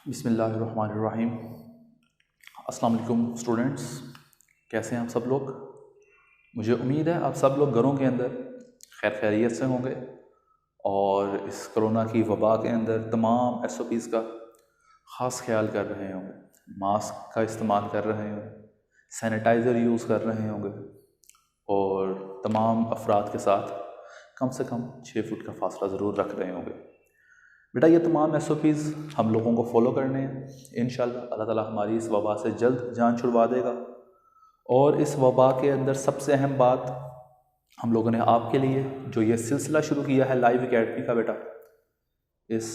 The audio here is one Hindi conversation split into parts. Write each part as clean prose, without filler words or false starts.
बिस्मिल्लाहिर्रहमानिर्रहीम। अस्सलाम वालेकुम स्टूडेंट्स, कैसे हैं आप सब लोग। मुझे उम्मीद है आप सब लोग घरों के अंदर खैर खैरियत से होंगे और इस कोरोना की वबा के अंदर तमाम SOPs का ख़ास ख्याल कर रहे होंगे, मास्क का इस्तेमाल कर रहे होंगे, सैनिटाइज़र यूज़ कर रहे होंगे और तमाम अफराद के साथ कम से कम 6 फुट का फासला ज़रूर रख रहे होंगे। बेटा ये तमाम SOPs हम लोगों को फॉलो करने हैं। इंशाल्लाह अल्लाह ताला हमारी इस वबा से जल्द जान छुड़वा देगा। और इस वबा के अंदर सबसे अहम बात हम लोगों ने आपके लिए जो ये सिलसिला शुरू किया है लाइव एकेडमी का, बेटा इस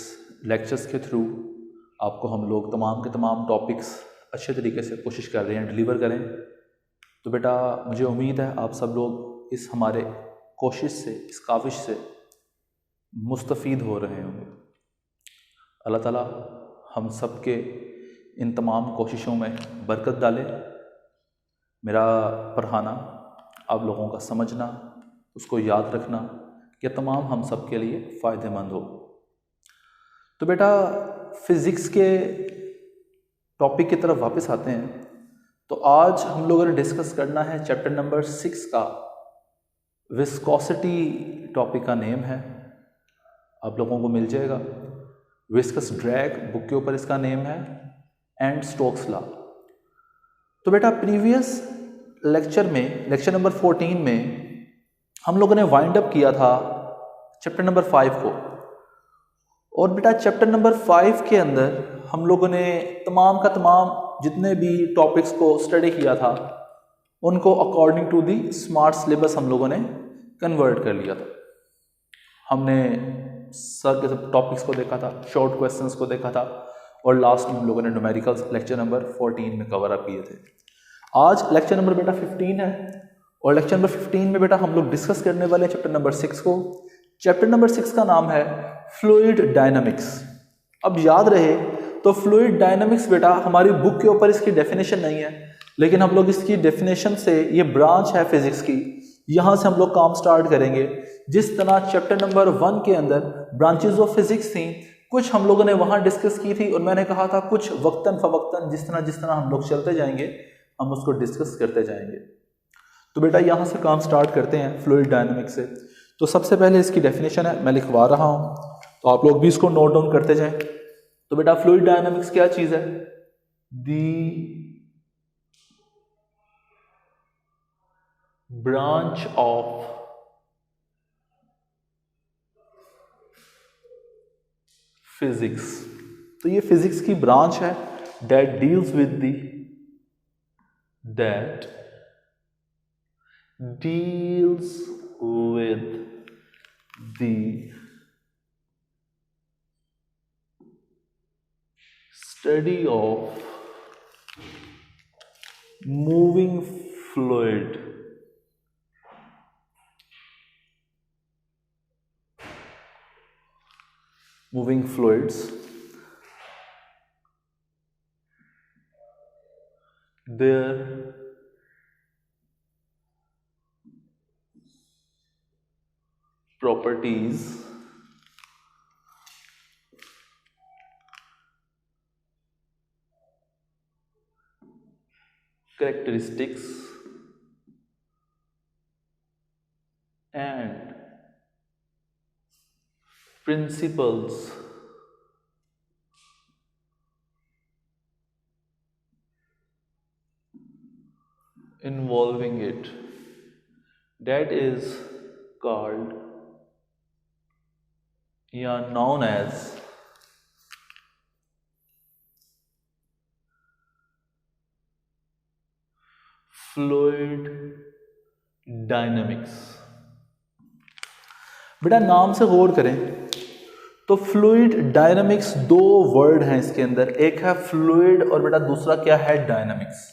लेक्चर्स के थ्रू आपको हम लोग तमाम के तमाम टॉपिक्स अच्छे तरीके से कोशिश कर रहे हैं डिलीवर करें। तो बेटा मुझे उम्मीद है आप सब लोग इस हमारे कोशिश से, इस काविश से मुस्तफ़ीद हो रहे होंगे। अल्लाह ताला हम सब के इन तमाम कोशिशों में बरकत डाले। मेरा पढ़ाना, आप लोगों का समझना, उसको याद रखना, ये तमाम हम सब के लिए फ़ायदेमंद हो। तो बेटा फ़िज़िक्स के टॉपिक की तरफ वापस आते हैं। तो आज हम लोगों ने डिस्कस करना है चैप्टर नंबर 6 का विस्कोसिटी। टॉपिक का नेम है, आप लोगों को मिल जाएगा। विस्कस ड्रैग बुक के ऊपर इसका नेम है, एंड स्टोक्स लॉ। तो बेटा प्रीवियस लेक्चर में, लेक्चर नंबर 14 में हम लोगों ने वाइंड अप किया था चैप्टर नंबर 5 को। और बेटा चैप्टर नंबर 5 के अंदर हम लोगों ने तमाम का तमाम जितने भी टॉपिक्स को स्टडी किया था उनको according to the smart syllabus हम लोगों ने कन्वर्ट कर लिया था। हमने सर के टॉपिक्स को देखा था, शॉर्ट क्वेश्चंस को देखा था और लास्ट में हम लोगों ने न्यूमेरिकल्स लेक्चर नंबर 14 में कवर अप किए थे। आज लेक्चर नंबर बेटा 15 है और लेक्चर नंबर 15 में बेटा हम लोग डिस्कस करने वाले हैं चैप्टर नंबर 6 को। चैप्टर नंबर 6 का नाम है फ्लूइड डायनामिक्स। अब याद रहे तो फ्लूइड डायनामिक्स बेटा हमारी बुक के ऊपर इसकी डेफिनेशन नहीं है, लेकिन हम लोग इसकी डेफिनेशन से, ये ब्रांच है फिजिक्स की, यहाँ से हम लोग काम स्टार्ट करेंगे। जिस तरह चैप्टर नंबर 1 के अंदर ब्रांचेस ऑफ फिजिक्स थी, कुछ हम लोगों ने वहाँ डिस्कस की थी और मैंने कहा था कुछ वक्तन फवक्तन जिस तरह हम लोग चलते जाएंगे हम उसको डिस्कस करते जाएंगे। तो बेटा यहाँ से काम स्टार्ट करते हैं फ्लूइड डायनामिक्स से। तो सबसे पहले इसकी डेफिनेशन है, मैं लिखवा रहा हूँ तो आप लोग भी इसको नोट डाउन करते जाएं। तो बेटा फ्लूइड डायनामिक्स क्या चीज़ है? दी branch of physics। तो ये फिजिक्स की ब्रांच है that deals with the study of moving fluid, moving fluids, their properties, characteristics and principles involving it, that is called या known as फ्लूइड डायनामिक्स। बेटा नाम से गौर करें तो फ्लूइड डायनामिक्स दो वर्ड हैं इसके अंदर, एक है फ्लूइड और बेटा दूसरा क्या है? डायनामिक्स।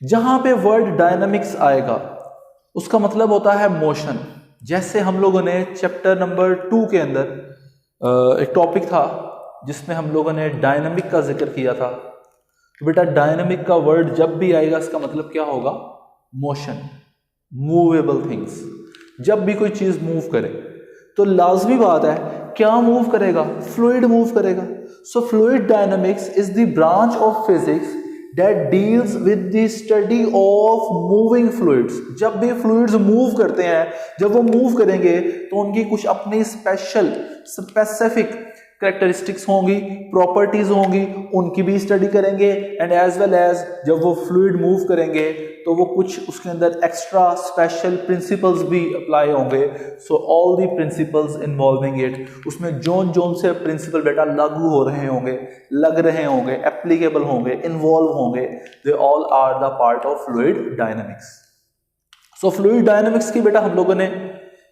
जहां पे वर्ड डायनामिक्स आएगा उसका मतलब होता है मोशन। जैसे हम लोगों ने चैप्टर नंबर 2 के अंदर एक टॉपिक था जिसमें हम लोगों ने डायनामिक का जिक्र किया था। तो बेटा डायनामिक का वर्ड जब भी आएगा इसका मतलब क्या होगा? Motion, movable things. जब भी कोई चीज मूव करे तो लाजमी बात है क्या मूव करेगा? फ्लूइड मूव करेगा। So fluid dynamics is the branch of physics that deals with the study of moving fluids. जब भी fluids move करते हैं, जब वो move करेंगे तो उनकी कुछ अपनी specific characteristics होंगी, properties होंगी, उनकी भी study करेंगे, and as well as जब वो fluid move करेंगे तो वो कुछ उसके अंदर एक्स्ट्रा स्पेशल प्रिंसिपल्स भी अप्लाई होंगे. So all the principles involving it, उसमें जोन जोन से प्रिंसिपल बेटा लागू हो रहे होंगे, लग रहे होंगे, एप्लीकेबल होंगे, इन्वॉल्व होंगे, they all are the part of fluid dynamics. So fluid dynamics की बेटा हम लोगों ने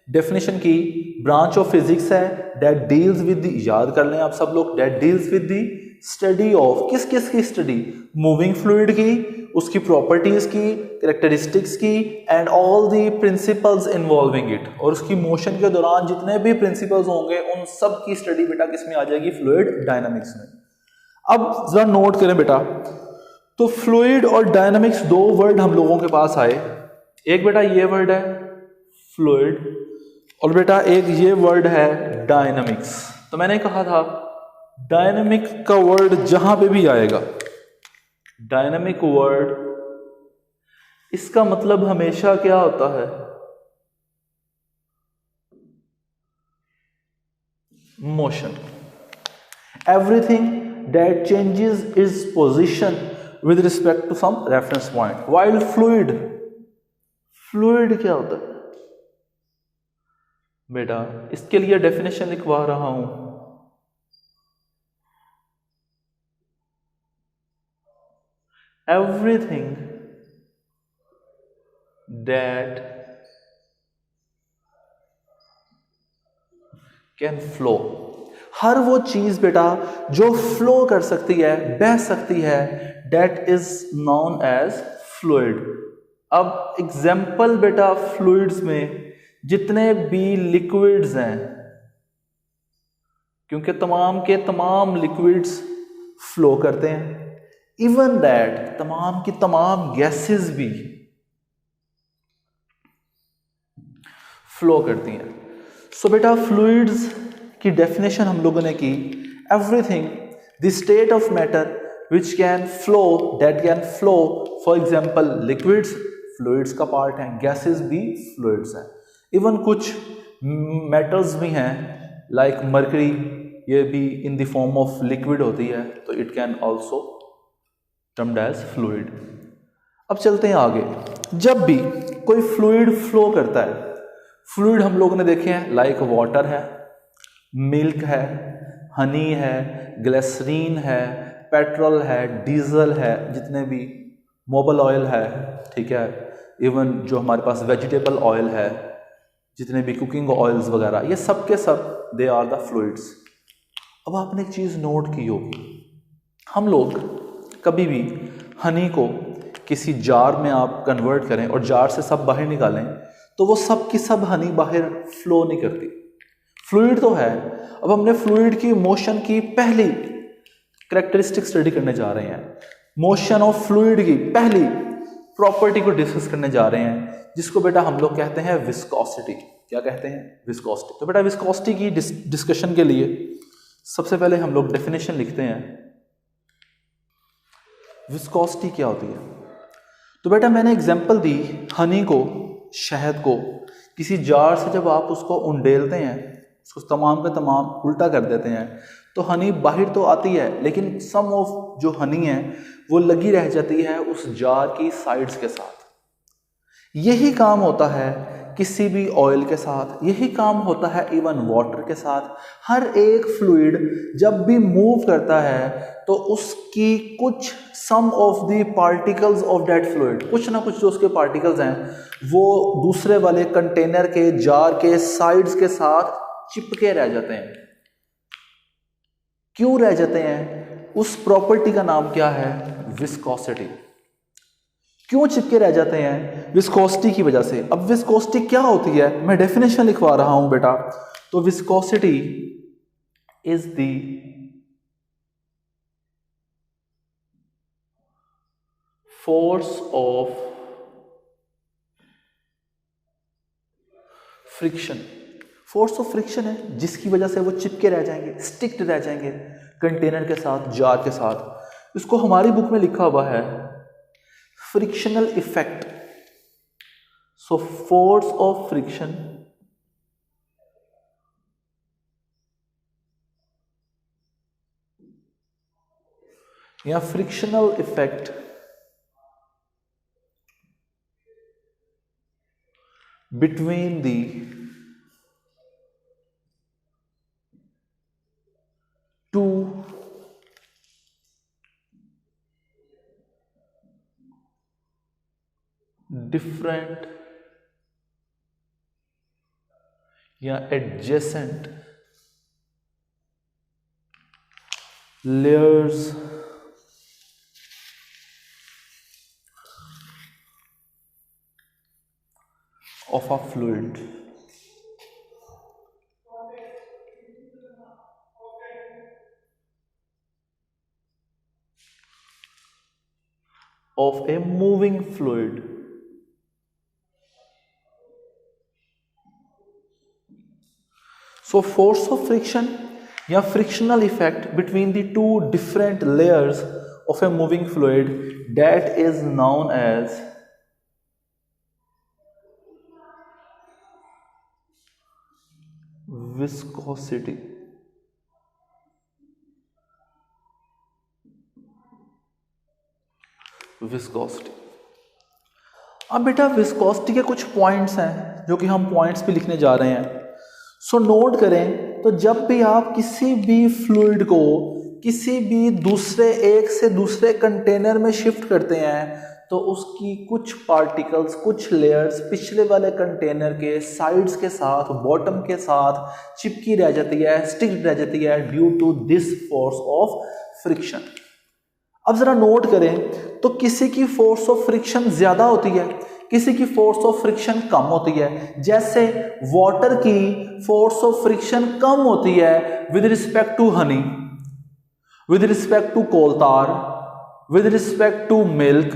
डेफिनेशन की, ब्रांच ऑफ फिजिक्स है दैट डील्स विद द, याद कर लें आप सब लोग, that deals with the study of, किस किस की स्टडी, मूविंग फ्लूइड की, उसकी प्रॉपर्टीज की, कैरेक्टरिस्टिक्स की, and all the principles involving it, और उसकी मोशन के दौरान जितने भी प्रिंसिपल्स होंगे उन सब की स्टडी बेटा किस में आ जाएगी, फ्लूइड डायनामिक्स में. अब जरा नोट करें बेटा, तो फ्लूइड और डायनामिक्स दो वर्ड हम लोगों के पास आए. एक बेटा ये वर्ड है फ्लूइड, और बेटा एक ये वर्ड है डायनामिक्स. तो मैंने कहा था डायनामिक का वर्ड जहां पे भी आएगा, डायनामिक वर्ड, इसका मतलब हमेशा क्या होता है, motion. Everything that changes its position with respect to some reference point. While fluid, fluid क्या होता है बेटा, इसके लिए डेफिनेशन लिखवा रहा हूं. Everything that can flow, हर वो चीज बेटा जो फ्लो कर सकती है, बह सकती है, that is known as fluid. अब एग्जाम्पल बेटा फ्लूइड्स में जितने भी लिक्विड्स हैं, क्योंकि तमाम के तमाम लिक्विड्स फ्लो करते हैं, इवन दैट तमाम की तमाम गैसेस भी फ्लो करती हैं. सो बेटा फ्लूइड्स की डेफिनेशन हम लोगों ने की, everything the state of matter which can flow, that can flow. For example liquids fluids का पार्ट हैं, गैसेस भी फ्लूइड्स हैं, इवन कुछ मेटल्स भी हैं लाइक मर्करी, ये भी in the form of liquid होती है, तो it can also termed as fluid. अब चलते हैं आगे. जब भी कोई फ्लूइड फ्लो करता है, फ्लूइड हम लोगों ने देखे हैं लाइक वाटर है, मिल्क है, हनी है, ग्लिसरीन है, पेट्रोल है, डीजल है, जितने भी मोबल ऑयल है, ठीक है, इवन जो हमारे पास वेजिटेबल ऑयल है, जितने भी कुकिंग ऑयल्स वगैरह, ये सब के सब दे आर द फ्लूइड्स. अब आपने एक चीज़ नोट की होगी, हम लोग कभी भी हनी को किसी जार में आप कन्वर्ट करें और जार से सब बाहर निकालें तो वो सब की सब हनी बाहर फ्लो नहीं करती, फ्लूइड तो है. अब हमने फ्लूइड की मोशन की पहली कैरेक्टरिस्टिक स्टडी करने जा रहे हैं, मोशन ऑफ फ्लूइड की पहली प्रॉपर्टी को डिस्कस करने जा रहे हैं, जिसको बेटा हम लोग कहते हैं विस्कोसिटी. क्या कहते हैं, विस्कोसिटी. तो बेटा विस्कोसिटी की डिस्कशन के लिए सबसे पहले हम लोग डेफिनेशन लिखते हैं, विस्कोसिटी क्या होती है. तो बेटा मैंने एग्जांपल दी, हनी को, शहद को किसी जार से जब आप उसको उंडेलते हैं, उसको तमाम का तमाम उल्टा कर देते हैं, तो हनी बाहर तो आती है, लेकिन सम ऑफ जो हनी है वो लगी रह जाती है उस जार की साइड्स के साथ. यही काम होता है किसी भी ऑयल के साथ, यही काम होता है इवन वाटर के साथ. हर एक फ्लूइड जब भी मूव करता है तो उसकी कुछ some of the particles of that fluid, कुछ ना कुछ जो उसके पार्टिकल्स हैं वो दूसरे वाले कंटेनर के, जार के साइड्स के साथ चिपके रह जाते हैं. क्यों रह जाते हैं, उस प्रॉपर्टी का नाम क्या है, विस्कोसिटी. क्यों चिपके रह जाते हैं, विस्कोसिटी की वजह से. अब विस्कोसिटी क्या होती है, मैं डेफिनेशन लिखवा रहा हूं बेटा. तो viscosity is the force of friction. Force of friction है जिसकी वजह से वो चिपके रह जाएंगे, स्टिक्ड रह जाएंगे. कंटेनर के साथ, जार के साथ। इसको हमारी बुक में लिखा हुआ है frictional effect. So force of friction या frictional effect between the two different या adjacent layers of a fluid of a moving fluid so force of friction या frictional effect between the two different layers of a moving fluid that is known as viscosity। Viscosity. अब बेटा विस्कोसिटी के कुछ पॉइंट्स हैं जो कि हम पॉइंट्स भी लिखने जा रहे हैं। सो नोट करें, तो जब भी आप किसी भी फ्लूइड को किसी भी दूसरे एक से दूसरे कंटेनर में शिफ्ट करते हैं तो उसकी कुछ पार्टिकल्स, कुछ लेयर्स पिछले वाले कंटेनर के साइड्स के साथ, बॉटम के साथ चिपकी रह जाती है, स्टिक्ड रह जाती है due to this force of friction. अब जरा नोट करें, तो किसी की फोर्स ऑफ फ्रिक्शन ज्यादा होती है, किसी की फोर्स ऑफ फ्रिक्शन कम होती है। जैसे वाटर की फोर्स ऑफ फ्रिक्शन कम होती है with respect to honey, with respect to coal tar, with respect to milk,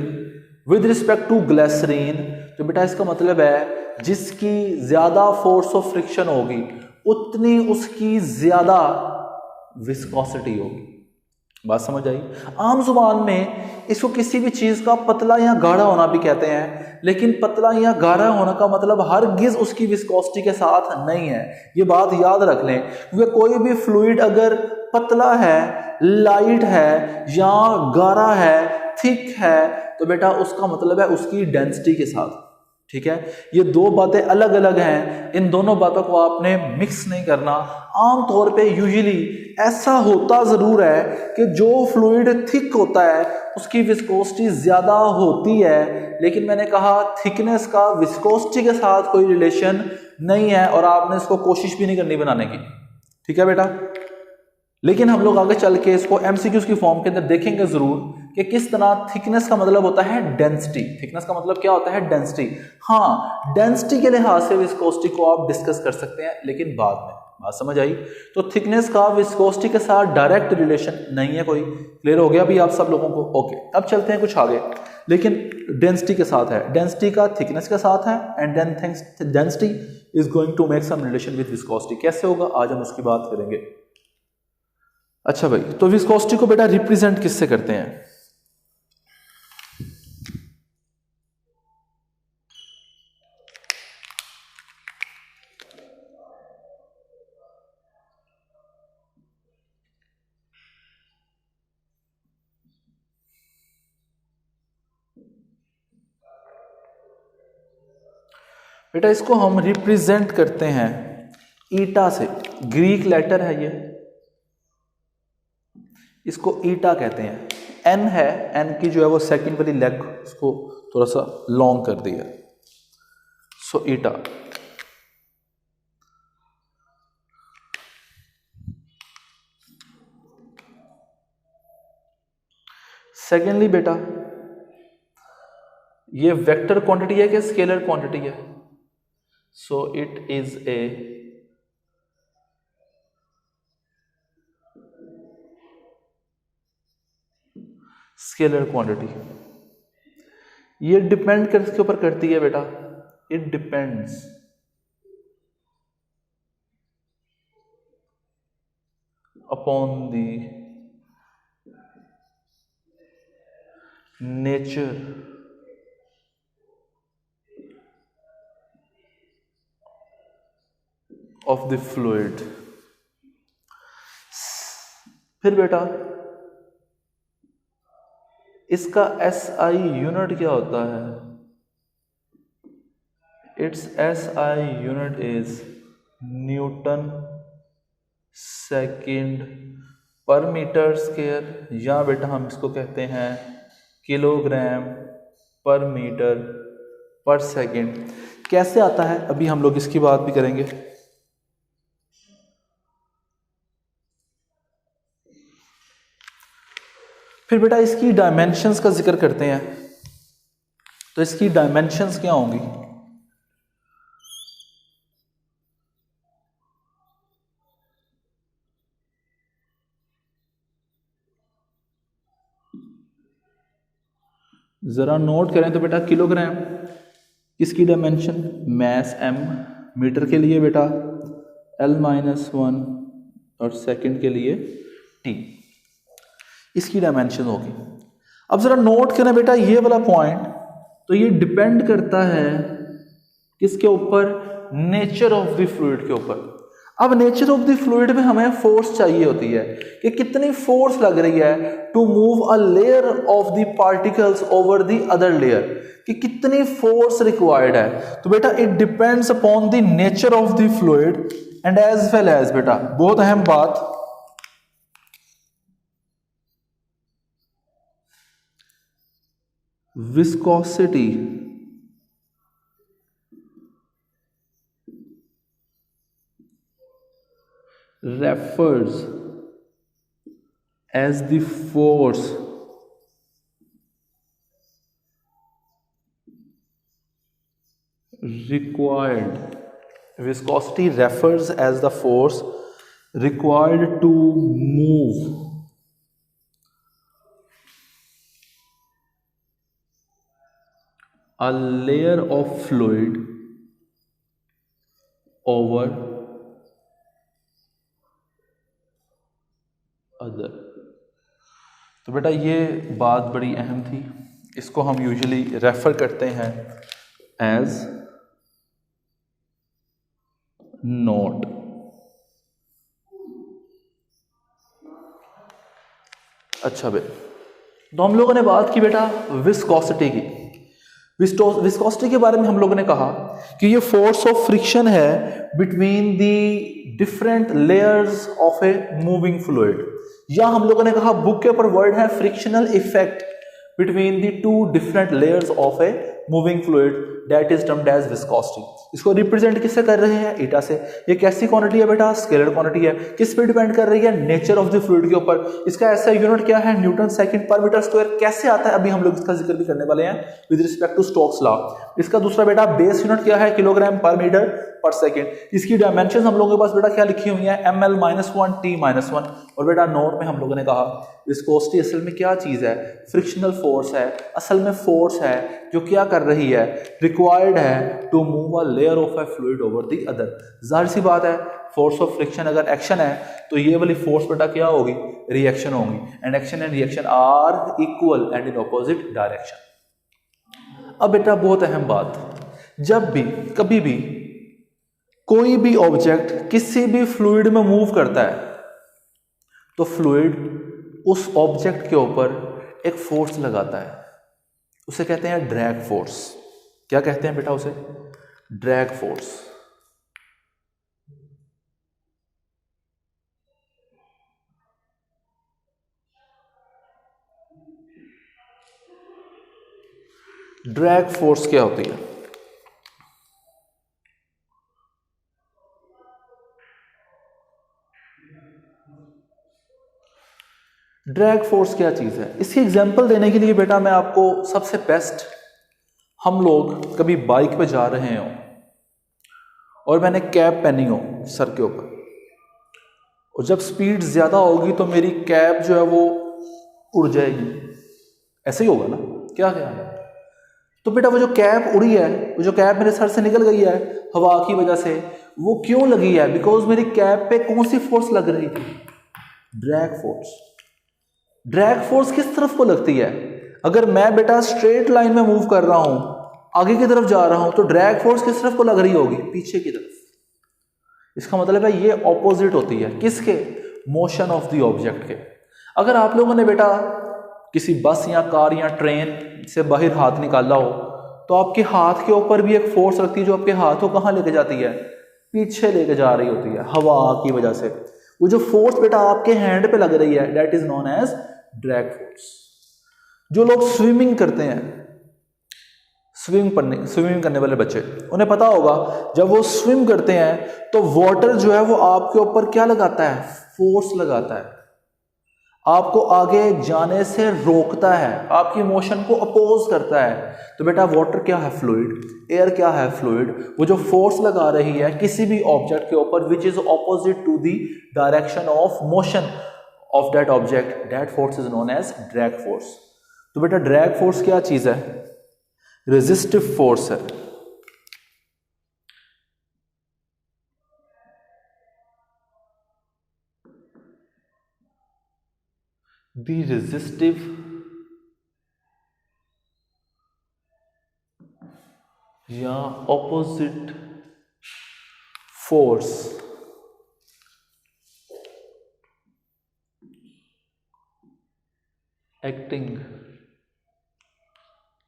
with respect to glycerine. तो बेटा इसका मतलब है जिसकी ज्यादा फोर्स ऑफ फ्रिक्शन होगी उतनी उसकी ज्यादा विस्कोसिटी होगी। बात समझ आई? आम जुबान में इसको किसी भी चीज का पतला या गाढ़ा होना भी कहते हैं, लेकिन पतला या गाढ़ा होने का मतलब हरगिज उसकी विस्कोसिटी के साथ नहीं है। ये बात याद रख लें, क्योंकि कोई भी फ्लूइड अगर पतला है, लाइट है या गाढ़ा है, थिक है, तो बेटा उसका मतलब है उसकी डेंसिटी के साथ। ठीक है, ये दो बातें अलग अलग हैं, इन दोनों बातों को आपने मिक्स नहीं करना। आम तौर पे यूजुअली ऐसा होता जरूर है कि जो फ्लूइड थिक होता है उसकी विस्कोसिटी ज्यादा होती है, लेकिन मैंने कहा थिकनेस का विस्कोसिटी के साथ कोई रिलेशन नहीं है और आपने इसको कोशिश भी नहीं करनी बनाने की। ठीक है बेटा, लेकिन हम लोग आगे चल के इसको एमसीक्यूज की फॉर्म के अंदर देखेंगे जरूर कि किस तरह थिकनेस का मतलब होता है डेंसिटी। थिकनेस का मतलब क्या होता है? डेंसिटी। हाँ, डेंसिटी के लिहाज से विस्कोसिटी को आप डिस्कस कर सकते हैं, लेकिन बाद में। बात समझ आई? तो थिकनेस का विस्कोसिटी के साथ डायरेक्ट रिलेशन नहीं है कोई। क्लियर हो गया भी आप सब लोगों को? ओके, अब चलते हैं कुछ आगे, लेकिन डेंसिटी के साथ है, डेंसिटी का थिकनेस के साथ है, and then density is going to make some relation with viscosity. कैसे होगा आज हम उसकी बात करेंगे। अच्छा भाई, तो विस्कोसिटी को बेटा रिप्रेजेंट किससे करते हैं? बेटा इसको हम रिप्रेजेंट करते हैं ईटा से। ग्रीक लेटर है ये, इसको ईटा कहते हैं। एन है, एन की जो है वो सेकंड वाली लेग उसको थोड़ा सा लॉन्ग कर दिया, सो ईटा। सेकेंडली बेटा ये वेक्टर क्वांटिटी है कि स्केलर क्वांटिटी है? So it is a scalar quantity. ये डिपेंड किसके ऊपर करती है बेटा? It depends upon the nature of the fluid. फिर बेटा इसका SI यूनिट क्या होता है? It's SI unit is Newton second पर मीटर स्क्वायर, या बेटा हम इसको कहते हैं किलोग्राम पर मीटर पर सेकेंड। कैसे आता है अभी हम लोग इसकी बात भी करेंगे। फिर बेटा इसकी डायमेंशंस का जिक्र करते हैं। तो इसकी डायमेंशंस क्या होंगी? जरा नोट करें तो बेटा किलोग्राम किसकी डायमेंशन? मैस m, मीटर के लिए बेटा L-1 और सेकंड के लिए T, इसकी डायमेंशन होगी। अब जरा नोट करें बेटा ये वाला पॉइंट, तो ये डिपेंड करता है किसके ऊपर? नेचर ऑफ द फ्लूइड के ऊपर। अब नेचर ऑफ द फ्लूइड में हमें फोर्स चाहिए होती है कि कितनी फोर्स लग रही है to move a layer of the particles over the other layer, कि कितनी फोर्स रिक्वायर्ड है। तो बेटा it depends upon the nature of the fluid and as well as बेटा बहुत अहम बात, viscosity refers as the force required. Viscosity refers as the force required to move a layer of fluid over other. तो बेटा ये बात बड़ी अहम थी, इसको हम यूजुअली रेफर करते हैं एज नोट। अच्छा बे, तो हम लोगों ने बात की बेटा विस्कोसिटी की। विस्कोसिटी के बारे में हम लोगों ने कहा कि ये फोर्स ऑफ फ्रिक्शन है between the different layers of a moving fluid, या हम लोगों ने कहा बुक के ऊपर वर्ड है frictional effect between the two different layers of a moving fluid, that is termed as viscosity. इसको रिप्रेजेंट किससे कर रहे हैं? ईटा से। ये कैसी क्वांटिटी है बेटा? स्केलर क्वांटिटी है। किस पे डिपेंड कर रही है? नेचर ऑफ द फ्लूइड के ऊपर। इसका ऐसा यूनिट क्या है? न्यूटन सेकंड पर मीटर स्क्वायर। कैसे आता है अभी हम लोग इसका जिक्र भी करने वाले हैं with respect to Stokes law. इसका दूसरा बेटा बेस यूनिट क्या है? किलोग्राम पर मीटर पर सेकंड। इसकी डायमेंशन हम लोगों के पास बेटा क्या लिखी हुई है? ml-1 t-1। और बेटा नोट में हम लोगों ने कहा विस्कोसिटी असल में क्या चीज है? फ्रिक्शनल फोर्स है, असल में फोर्स है जो क्या कर रही है? रिक्वायर्ड है to move a layer of a fluid over the other. जाहिर सी बात है फोर्स ऑफ फ्रिक्शन अगर एक्शन है तो ये वाली फोर्स बेटा क्या होगी? रिएक्शन होगी, and action and reaction are equal and in opposite direction. अब बेटा बहुत अहम बात, जब भी कभी भी कोई भी ऑब्जेक्ट किसी भी फ्लूइड में मूव करता है तो फ्लूइड उस ऑब्जेक्ट के ऊपर एक फोर्स लगाता है, उसे कहते हैं ड्रैग फोर्स। क्या कहते हैं बेटा उसे? Drag force. ड्रैग फोर्स क्या होती है? ड्रैग फोर्स क्या चीज है? इसकी एग्जांपल देने के लिए बेटा मैं आपको सबसे बेस्ट, हम लोग कभी बाइक पे जा रहे हो और मैंने कैप पहनी हो सर के ऊपर, और जब स्पीड ज्यादा होगी तो मेरी कैप जो है वो उड़ जाएगी, ऐसे ही होगा ना? क्या ख्याल है? तो बेटा वो जो कैप उड़ी है, वो जो कैप मेरे सर से निकल गई है हवा की वजह से, वो क्यों लगी है? बिकॉज मेरी कैप पे कौन सी फोर्स लग रही थी? Drag force. ड्रैग फोर्स किस तरफ को लगती है? अगर मैं बेटा स्ट्रेट लाइन में मूव कर रहा हूं, आगे की तरफ जा रहा हूं, तो ड्रैग फोर्स किस तरफ को लग रही होगी? पीछे की तरफ। इसका मतलब है ये ऑपोजिट होती है किसके? मोशन ऑफ द ऑब्जेक्ट के। अगर आप लोगों ने बेटा किसी बस या कार या ट्रेन से बाहर हाथ निकाला हो, तो आपके हाथ के ऊपर भी एक फोर्स लगती है जो आपके हाथ को कहाँ लेके जाती है? पीछे लेके जा रही होती है हवा की वजह से। वो जो फोर्स बेटा आपके हैंड पे लग रही है, that is known as drag force. जो लोग स्विमिंग करते हैं, स्विमिंग करने वाले बच्चे, उन्हें पता होगा जब वो स्विम करते हैं तो वाटर जो है वो आपके ऊपर क्या लगाता है? फोर्स लगाता है, आपको आगे जाने से रोकता है, आपकी मोशन को अपोज करता है। तो बेटा वाटर क्या है? फ्लूइड। एयर क्या है? फ्लूइड। वो जो फोर्स लगा रही है किसी भी ऑब्जेक्ट के ऊपर which is opposite to the direction of motion of that object, that force is known as drag force. तो बेटा ड्रैग फोर्स क्या चीज है? रेजिस्टिव फोर्स है। The resistive या opposite force acting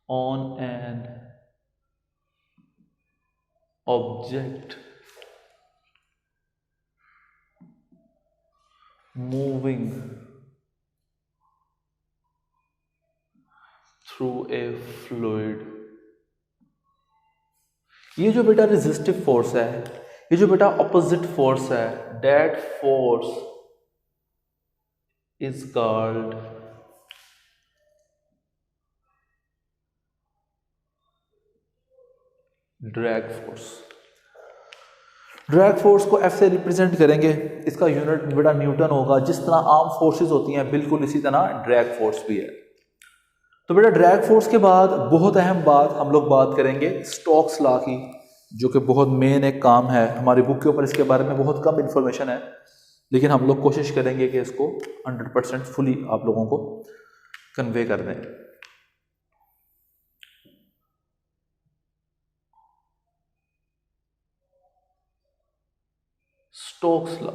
on an object moving through a fluid। ये जो बेटा रेजिस्टिव फोर्स है, ये जो बेटा ऑपोजिट फोर्स है, that force is called drag force. Drag force को F से रिप्रेजेंट करेंगे, इसका यूनिट बेटा न्यूटन होगा। जिस तरह आर्म फोर्सेस होती हैं बिल्कुल इसी तरह ड्रैग फोर्स भी है। तो बेटा ड्रैग फोर्स के बाद बहुत अहम बात हम लोग बात करेंगे स्टोक्स लॉ की, जो कि बहुत मेन एक काम है। हमारी बुक के ऊपर इसके बारे में बहुत कम इंफॉर्मेशन है, लेकिन हम लोग कोशिश करेंगे कि इसको 100% फुली आप लोगों को कन्वे कर दें। स्टोक्स लॉ,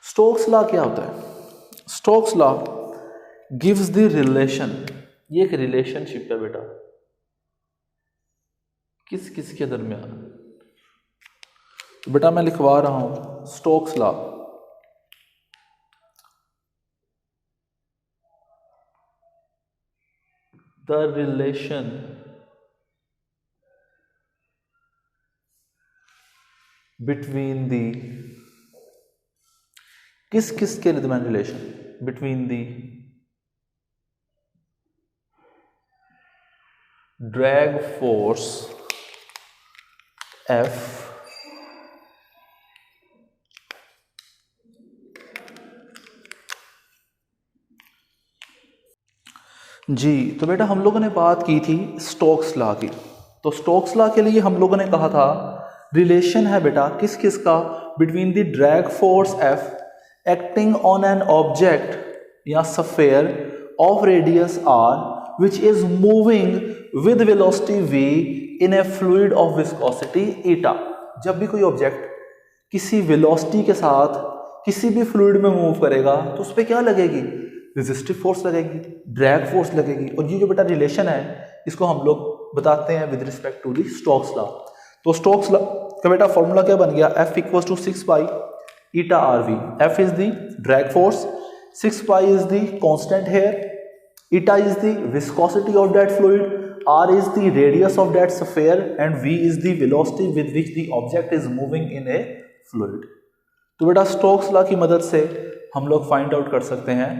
स्टोक्स लॉ क्या होता है? Stokes law gives the relation, ये एक रिलेशनशिप है बेटा किस किस के दरमियान। तो बेटा मैं लिखवा रहा हूं Stokes law. The relation between the, किस किस के दरमियान relation? Between the drag force F जी। तो बेटा हम लोगों ने बात की थी स्टोक्स लॉ की। तो स्टोक्स लॉ के लिए हम लोगों ने कहा था रिलेशन है बेटा किस किस का? Between the drag force F acting on an object या sphere of radius R which is moving with velocity v in a fluid of viscosity eta। जब भी कोई ऑब्जेक्ट किसी वेलोसिटी के साथ किसी भी फ्लूइड में मूव करेगा तो उस पर क्या लगेगी? रेजिस्टिव फोर्स लगेगी, ड्रैग फोर्स लगेगी। और ये जो बेटा रिलेशन है इसको हम लोग बताते हैं with respect to the Stokes law. तो स्टोक्स लॉ का बेटा फॉर्मूला क्या बन गया? F equals to 6 pi eta R V. F is the drag force, 6 pi is the constant here, eta is the viscosity of that fluid, r is the radius of that sphere and v is the velocity with which the object is moving in a fluid। तो बेटा स्टोक्स लॉ की मदद से हम लोग फाइंड आउट कर सकते हैं